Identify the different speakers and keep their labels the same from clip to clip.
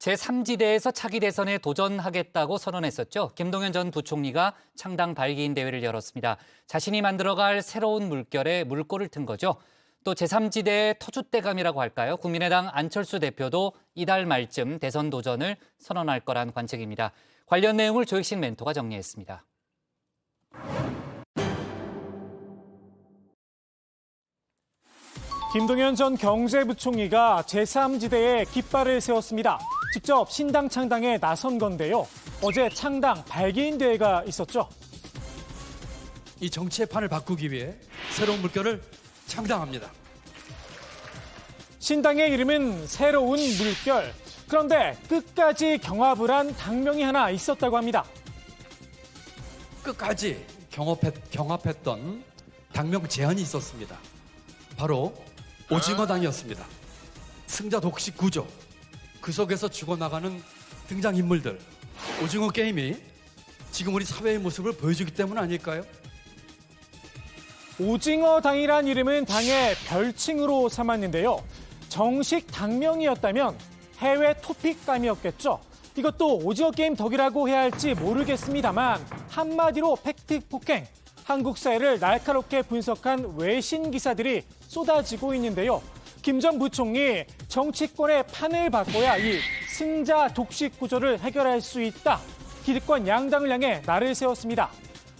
Speaker 1: 제3지대에서 차기 대선에 도전하겠다고 선언했었죠. 김동연 전 부총리가 창당 발기인 대회를 열었습니다. 자신이 만들어갈 새로운 물결에 물꼬를 튼 거죠. 또 제3지대의 터줏대감이라고 할까요? 국민의당 안철수 대표도 이달 말쯤 대선 도전을 선언할 거란 관측입니다. 관련 내용을 조익신 멘토가 정리했습니다.
Speaker 2: 김동연 전 경제부총리가 제3지대에 깃발을 세웠습니다. 직접 신당 창당에 나선 건데요. 어제 창당 발기인 대회가 있었죠.
Speaker 3: 이 정치의 판을 바꾸기 위해 새로운 물결을 창당합니다.
Speaker 2: 신당의 이름은 새로운 물결. 그런데 끝까지 경합을 한 당명이 하나 있었다고 합니다.
Speaker 3: 끝까지 경합했던 당명 제안이 있었습니다. 바로 오징어당이었습니다. 승자 독식 구조, 그 속에서 죽어나가는 등장인물들. 오징어 게임이 지금 우리 사회의 모습을 보여주기 때문 아닐까요?
Speaker 2: 오징어당이란 이름은 당의 별칭으로 삼았는데요. 정식 당명이었다면 해외 토픽감이었겠죠. 이것도 오징어 게임 덕이라고 해야 할지 모르겠습니다만 한마디로 팩트 폭행, 한국 사회를 날카롭게 분석한 외신 기사들이 쏟아지고 있는데요. 김 전 부총리, 정치권의 판을 바꿔야 이 승자 독식 구조를 해결할 수 있다. 기득권 양당을 향해 날을 세웠습니다.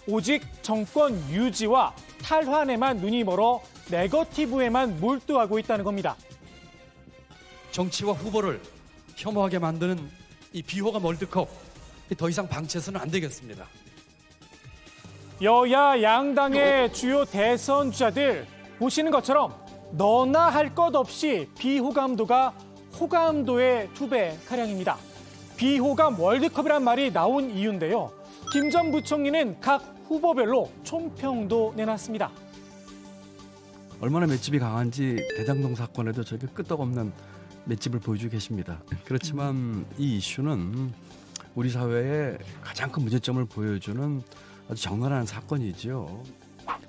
Speaker 2: 오직 정권 유지와 탈환에만 눈이 멀어 네거티브에만 몰두하고 있다는 겁니다.
Speaker 3: 정치와 후보를 혐오하게 만드는 이 비호감 월드컵, 더 이상 방치해서는 안 되겠습니다.
Speaker 2: 여야 양당의 주요 대선 주자들 보시는 것처럼 너나 할 것 없이 비호감도가 호감도의 2배가량입니다. 비호감 월드컵이란 말이 나온 이유인데요. 김 전 부총리는 각 후보별로 총평도 내놨습니다.
Speaker 4: 얼마나 맷집이 강한지 대장동 사건에도 저렇게 끄떡없는 맷집을 보여주고 계십니다. 그렇지만 이 이슈는 우리 사회의 가장 큰 문제점을 보여주는 아주 적나라한 사건이죠.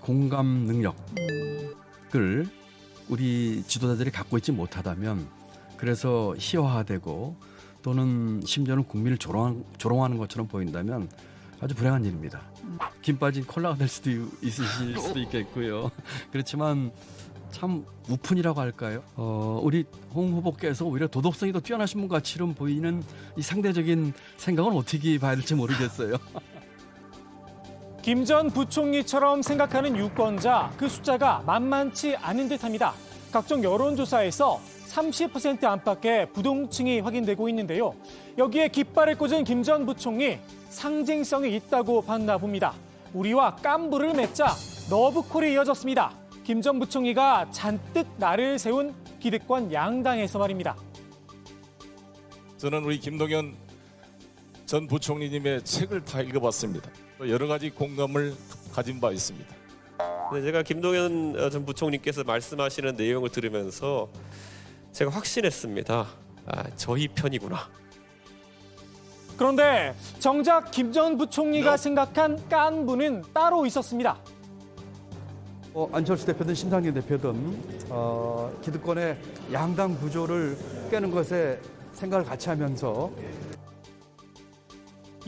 Speaker 4: 공감 능력을 우리 지도자들이 갖고 있지 못하다면, 그래서 희화화되고 또는 심지어는 국민을 조롱하는 것처럼 보인다면 아주 불행한 일입니다. 김 빠진 콜라가 될 수도 있으실 수도 있겠고요. 그렇지만 참 우푼이라고 할까요? 우리 홍 후보께서 오히려 도덕성이 더 뛰어나신 분 같이는 보이는 이 상대적인 생각은 어떻게 봐야 될지 모르겠어요.
Speaker 2: 김 전 부총리처럼 생각하는 유권자, 그 숫자가 만만치 않은 듯합니다. 각종 여론조사에서 30% 안팎의 부동층이 확인되고 있는데요. 여기에 깃발을 꽂은 김 전 부총리, 상징성이 있다고 봤나 봅니다. 우리와 깐부를 맺자 러브콜이 이어졌습니다. 김 전 부총리가 잔뜩 날을 세운 기득권 양당에서 말입니다.
Speaker 5: 저는 우리 김동연 전 부총리님의 책을 다 읽어봤습니다. 여러 가지 공감을 가진 바 있습니다.
Speaker 6: 제가 김동연 전 부총리께서 말씀하시는 내용을 들으면서 제가 확신했습니다. 저희 편이구나.
Speaker 2: 그런데 정작 김 전 부총리가 생각한 깐부는 따로 있었습니다.
Speaker 4: 안철수 대표든 심상정 대표든 기득권의 양당 구조를 깨는 것에 생각을 같이 하면서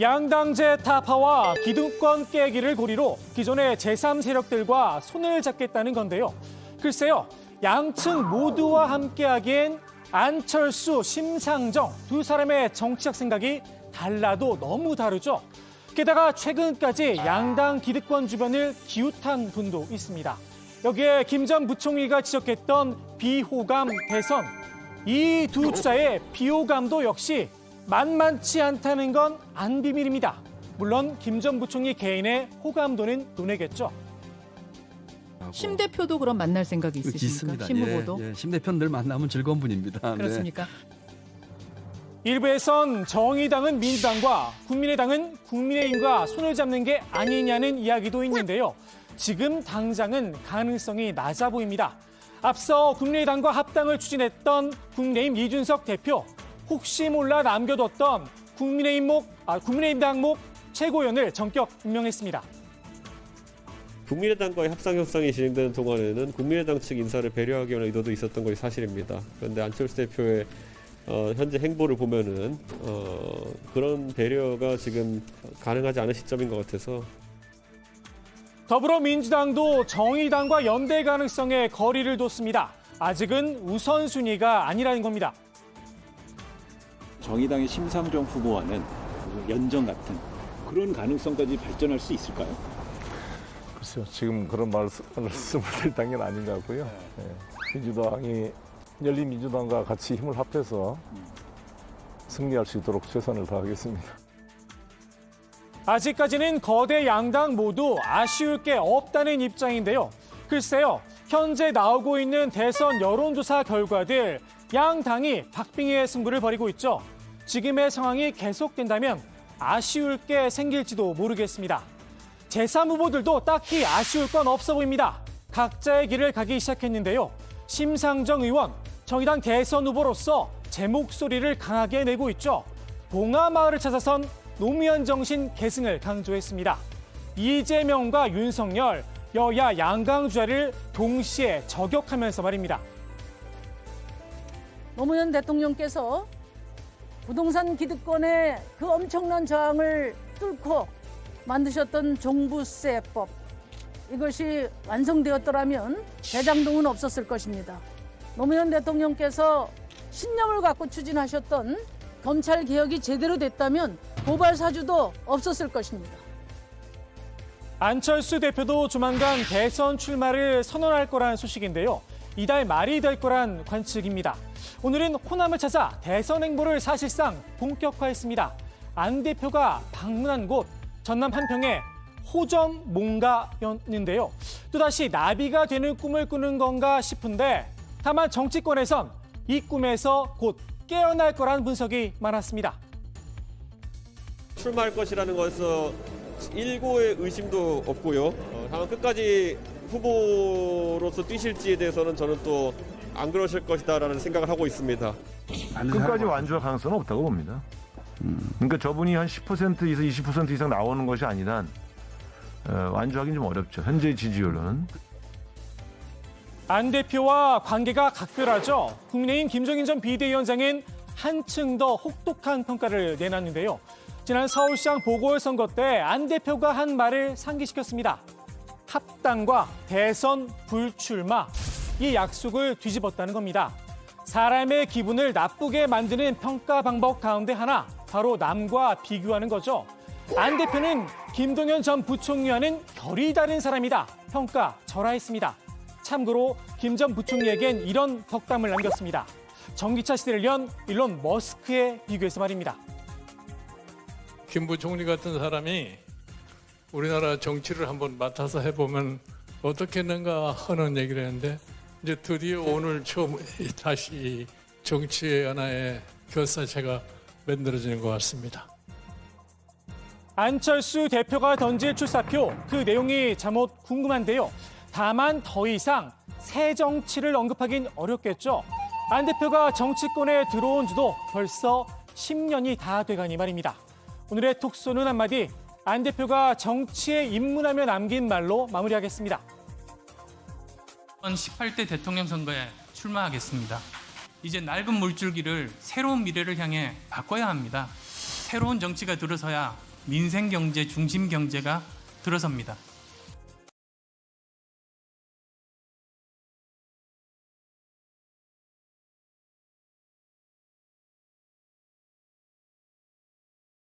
Speaker 2: 양당제 타파와 기득권 깨기를 고리로 기존의 제3 세력들과 손을 잡겠다는 건데요. 글쎄요, 양측 모두와 함께하기엔 안철수, 심상정 두 사람의 정치적 생각이 달라도 너무 다르죠. 게다가 최근까지 양당 기득권 주변을 기웃한 분도 있습니다. 여기에 김 전 부총리가 지적했던 비호감 대선, 이 두 주자의 비호감도 역시 만만치 않다는 건 안 비밀입니다. 물론 김 전 부총리 개인의 호감도는 논외겠죠.
Speaker 7: 심 대표도 그럼 만날 생각이 있으십니까?
Speaker 4: 있습니다.
Speaker 7: 심 후보도?
Speaker 4: 예, 심 대표는 늘 만나면 즐거운 분입니다.
Speaker 7: 그렇습니까?
Speaker 2: 일부에선 정의당은 민주당과 국민의당은 국민의힘과 손을 잡는 게 아니냐는 이야기도 있는데요. 지금 당장은 가능성이 낮아 보입니다. 앞서 국민의당과 합당을 추진했던 국민의힘 이준석 대표, 혹시 몰라 남겨뒀던 국민의힘당 목 최고위원을 전격 임명했습니다.
Speaker 6: 국민의당과의 협상 협상이 진행되는 동안에는 국민의당 측 인사를 배려하기 위한 의도도 있었던 것이 사실입니다. 그런데 안철수 대표의 현재 행보를 보면은 그런 배려가 지금 가능하지 않은 시점인 것 같아서
Speaker 2: 더불어민주당도 정의당과 연대 가능성에 거리를 뒀습니다. 아직은 우선순위가 아니라는 겁니다.
Speaker 8: 정의당의 심상정 후보와는 연정 같은 그런 가능성까지 발전할 수 있을까요?
Speaker 5: 글쎄요, 지금 그런 말씀을 드릴 단계는 아닌 것 같고요. 민주당이 열린민주당과 같이 힘을 합해서 승리할 수 있도록 최선을 다하겠습니다.
Speaker 2: 아직까지는 거대 양당 모두 아쉬울 게 없다는 입장인데요. 글쎄요, 현재 나오고 있는 대선 여론조사 결과들 양 당이 박빙의 승부를 벌이고 있죠. 지금의 상황이 계속된다면 아쉬울 게 생길지도 모르겠습니다. 제3 후보들도 딱히 아쉬울 건 없어 보입니다. 각자의 길을 가기 시작했는데요. 심상정 의원, 정의당 대선 후보로서 제 목소리를 강하게 내고 있죠. 봉하마을을 찾아선 노무현 정신 계승을 강조했습니다. 이재명과 윤석열, 여야 양강주자를 동시에 저격하면서 말입니다.
Speaker 9: 노무현 대통령께서 부동산 기득권의 그 엄청난 저항을 뚫고 만드셨던 종부세법, 이것이 완성되었더라면 대장동은 없었을 것입니다. 노무현 대통령께서 신념을 갖고 추진하셨던 검찰 개혁이 제대로 됐다면 고발 사주도 없었을 것입니다.
Speaker 2: 안철수 대표도 조만간 대선 출마를 선언할 거란 소식인데요. 이달 말이 될 거란 관측입니다. 오늘은 호남을 찾아 대선 행보를 사실상 본격화했습니다. 안 대표가 방문한 곳 전남 한평의 호점 몽가였는데요. 또다시 나비가 되는 꿈을 꾸는 건가 싶은데 다만 정치권에선 이 꿈에서 곧 깨어날 거란 분석이 많았습니다.
Speaker 6: 출마할 것이라는 것에서 일고의 의심도 없고요. 다만 끝까지 후보로서 뛰실지에 대해서는 저는 또 안 그러실 것이다라는 생각을 하고 있습니다.
Speaker 10: 끝까지 완주할 가능성은 없다고 봅니다. 그러니까 저분이 한 10%에서 20% 이상 나오는 것이 아니라 완주하기는 좀 어렵죠. 현재 지지율은.
Speaker 2: 안 대표와 관계가 각별하죠. 국민의힘 김종인 전 비대위원장은 한층 더 혹독한 평가를 내놨는데요. 지난 서울시장 보궐선거 때 안 대표가 한 말을 상기시켰습니다. 합당과 대선 불출마, 이 약속을 뒤집었다는 겁니다. 사람의 기분을 나쁘게 만드는 평가 방법 가운데 하나, 바로 남과 비교하는 거죠. 안 대표는 김동연 전 부총리와는 결이 다른 사람이다 평가 절하했습니다. 참고로 김 전 부총리에겐 이런 덕담을 남겼습니다. 전기차 시대를 연 일론 머스크에 비교해서 말입니다.
Speaker 11: 김 부총리 같은 사람이 우리나라 정치를 한번 맡아서 해보면 어떻겠는가 하는 얘기를 했는데 이제 드디어 오늘 처음 다시 정치의 하나의 결사체가 만들어지는 것 같습니다.
Speaker 2: 안철수 대표가 던질 출사표, 그 내용이 잠옷 궁금한데요. 다만 더 이상 새 정치를 언급하긴 어렵겠죠. 안 대표가 정치권에 들어온 지도 벌써 10년이 다 돼가니 말입니다. 오늘의 톡쏘는 한마디, 안 대표가 정치에 입문하며 남긴 말로 마무리하겠습니다.
Speaker 12: 18대 대통령 선거에 출마하겠습니다. 이제 낡은 물줄기를 새로운 미래를 향해 바꿔야 합니다. 새로운 정치가 들어서야 민생 경제 중심 경제가 들어섭니다.